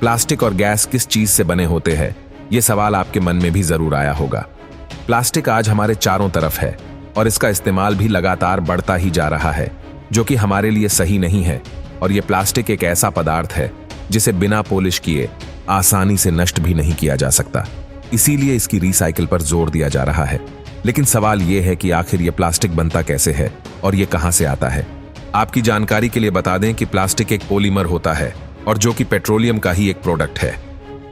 Plastic और gas किस चीज से बने होते हैं, ये सवाल आपके मन में भी जरूर आया होगा। प्लास्टिक आज हमारे चारों तरफ है और इसका इस्तेमाल भी लगातार बढ़ता ही जा रहा है, जो कि हमारे लिए सही नहीं है। और ये प्लास्टिक एक ऐसा पदार्थ है जिसे बिना पॉलिश किए आसानी से नष्ट भी नहीं किया जा सकता, इसीलिए इसकी रिसाइकिल पर जोर दिया जा रहा है। लेकिन सवाल यह है कि आखिर ये प्लास्टिक बनता कैसे है और ये कहां से आता है। आपकी जानकारी के लिए बता दें कि प्लास्टिक एक पॉलीमर होता है और जो कि पेट्रोलियम का ही एक प्रोडक्ट है।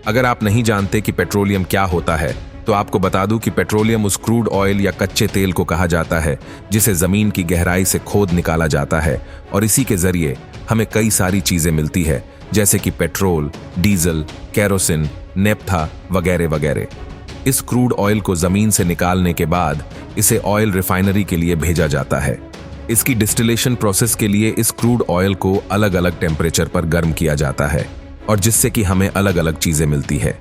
अगर आप नहीं जानते कि पेट्रोलियम क्या होता है तो आपको बता दूं कि पेट्रोलियम उस क्रूड ऑयल या कच्चे तेल को कहा जाता है जिसे जमीन की गहराई से खोद निकाला जाता है और इसी के जरिए हमें कई सारी चीजें मिलती है, जैसे कि पेट्रोल, डीजल, केरोसिन, नेप्था वगैरह वगैरह। इस क्रूड ऑयल को जमीन से निकालने के बाद इसे ऑयल रिफाइनरी के लिए भेजा जाता है। इसकी डिस्टिलेशन प्रोसेस के लिए इस क्रूड ऑयल को अलग अलग टेम्परेचर पर गर्म किया जाता है और जिससे कि हमें अलग अलग चीजें मिलती है।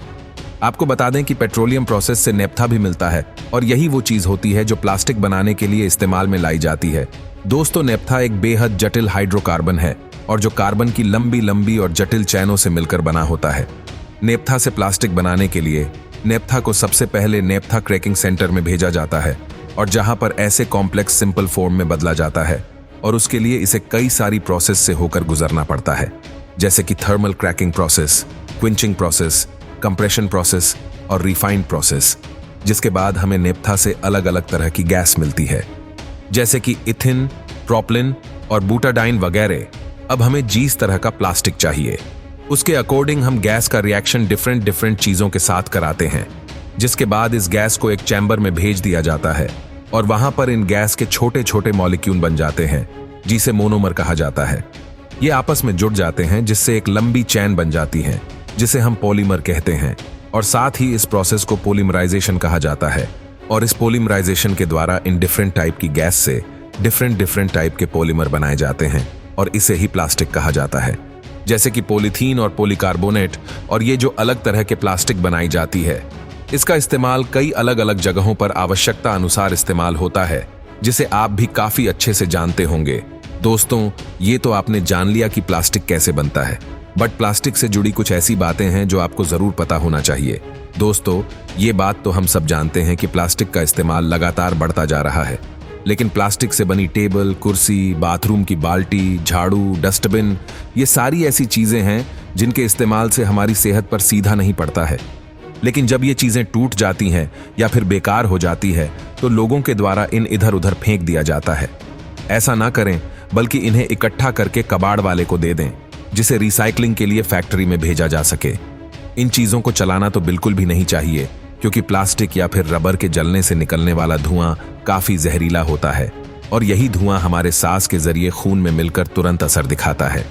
आपको बता दें कि पेट्रोलियम प्रोसेस से नेप्था भी मिलता है और यही वो चीज होती है जो प्लास्टिक बनाने के लिए इस्तेमाल में लाई जाती है। दोस्तों, नेप्था एक बेहद जटिल हाइड्रोकार्बन है और जो कार्बन की लंबी लंबी और जटिल चैनों से मिलकर बना होता है। नेप्था से प्लास्टिक बनाने के लिए नेप्था को सबसे पहले नेप्था क्रैकिंग सेंटर में भेजा जाता है और जहां पर ऐसे कॉम्प्लेक्स सिंपल फॉर्म में बदला जाता है और उसके लिए इसे कई सारी प्रोसेस से होकर गुजरना पड़ता है, जैसे कि thermal cracking process, quenching process, compression process और रिफाइंड प्रोसेस, जिसके बाद हमें नेप्था से अलग अलग तरह की गैस मिलती है, जैसे कि इथिन, प्रोपलिन और बूटाडाइन वगैरह। अब हमें जिस तरह का प्लास्टिक चाहिए उसके अकॉर्डिंग हम गैस का रिएक्शन डिफरेंट चीजों के साथ कराते हैं, जिसके बाद इस गैस को एक चैम्बर में भेज दिया जाता है और वहां पर इन गैस के छोटे छोटे मॉलिक्यूल बन जाते हैं जिसे मोनोमर कहा जाता है। ये आपस में जुड़ जाते हैं जिससे एक लंबी चैन बन जाती है जिसे हम पॉलीमर कहते हैं और साथ ही इस प्रोसेस को पॉलीमराइजेशन कहा जाता है। और इस पॉलीमराइजेशन के द्वारा इन डिफरेंट टाइप की गैस से डिफरेंट टाइप के पॉलीमर बनाए जाते हैं और इसे ही प्लास्टिक कहा जाता है, जैसे कि पॉलीथीन और पॉलीकार्बोनेट। और ये जो अलग तरह के प्लास्टिक बनाई जाती है, इसका इस्तेमाल कई अलग अलग जगहों पर आवश्यकता अनुसार इस्तेमाल होता है, जिसे आप भी काफी अच्छे से जानते होंगे। दोस्तों, ये तो आपने जान लिया कि प्लास्टिक कैसे बनता है, बट प्लास्टिक से जुड़ी कुछ ऐसी बातें हैं जो आपको जरूर पता होना चाहिए। दोस्तों, ये बात तो हम सब जानते हैं कि प्लास्टिक का इस्तेमाल लगातार बढ़ता जा रहा है, लेकिन प्लास्टिक से बनी टेबल, कुर्सी, बाथरूम की बाल्टी, झाड़ू, डस्टबिन, ये सारी ऐसी चीजें हैं जिनके इस्तेमाल से हमारी सेहत पर सीधा नहीं पड़ता है। लेकिन जब ये चीजें टूट जाती हैं या फिर बेकार हो जाती है तो लोगों के द्वारा इन इधर उधर फेंक दिया जाता है। ऐसा ना करें, बल्कि इन्हें इकट्ठा करके कबाड़ वाले को दे दें, जिसे रिसाइकलिंग के लिए फैक्ट्री में भेजा जा सके। इन चीजों को चलाना तो बिल्कुल भी नहीं चाहिए, क्योंकि प्लास्टिक या फिर रबर के जलने से निकलने वाला धुआं काफी जहरीला होता है और यही धुआं हमारे सांस के जरिए खून में मिलकर तुरंत असर दिखाता है।